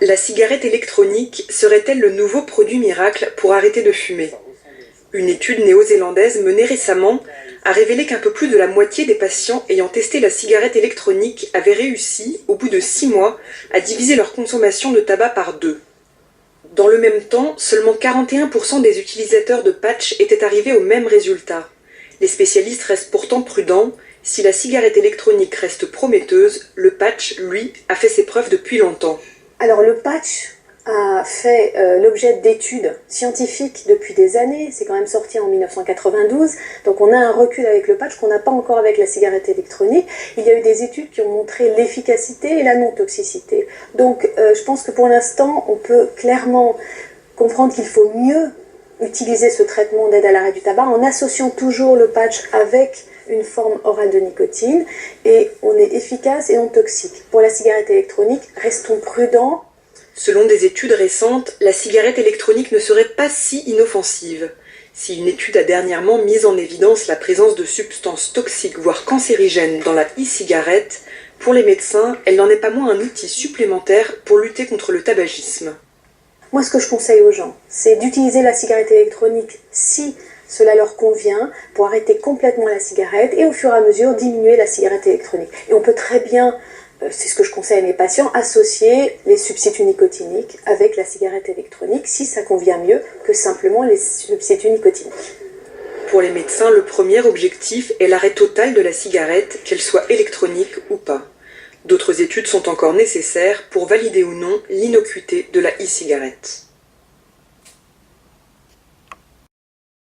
La cigarette électronique serait-elle le nouveau produit miracle pour arrêter de fumer? Une étude néo-zélandaise menée récemment a révélé qu'un peu plus de la moitié des patients ayant testé la cigarette électronique avaient réussi, au bout de 6 mois, à diviser leur consommation de tabac par 2. Dans le même temps, seulement 41% des utilisateurs de patch étaient arrivés au même résultat. Les spécialistes restent pourtant prudents. Si la cigarette électronique reste prometteuse, le patch, lui, a fait ses preuves depuis longtemps. Alors le patch a fait l'objet d'études scientifiques depuis des années, c'est quand même sorti en 1992, donc on a un recul avec le patch qu'on n'a pas encore avec la cigarette électronique. Il y a eu des études qui ont montré l'efficacité et la non-toxicité. Donc je pense que pour l'instant, on peut clairement comprendre qu'il faut mieux utiliser ce traitement d'aide à l'arrêt du tabac en associant toujours le patch avec une forme orale de nicotine, et on est efficace et non toxique. Pour la cigarette électronique, restons prudents. Selon des études récentes, la cigarette électronique ne serait pas si inoffensive. Si une étude a dernièrement mis en évidence la présence de substances toxiques voire cancérigènes dans la e-cigarette, pour les médecins, elle n'en est pas moins un outil supplémentaire pour lutter contre le tabagisme. Moi, ce que je conseille aux gens, c'est d'utiliser la cigarette électronique si cela leur convient, pour arrêter complètement la cigarette et au fur et à mesure diminuer la cigarette électronique. Et on peut très bien, c'est ce que je conseille à mes patients, associer les substituts nicotiniques avec la cigarette électronique si ça convient mieux que simplement les substituts nicotiniques. Pour les médecins, le premier objectif est l'arrêt total de la cigarette, qu'elle soit électronique ou pas. D'autres études sont encore nécessaires pour valider ou non l'innocuité de la e-cigarette.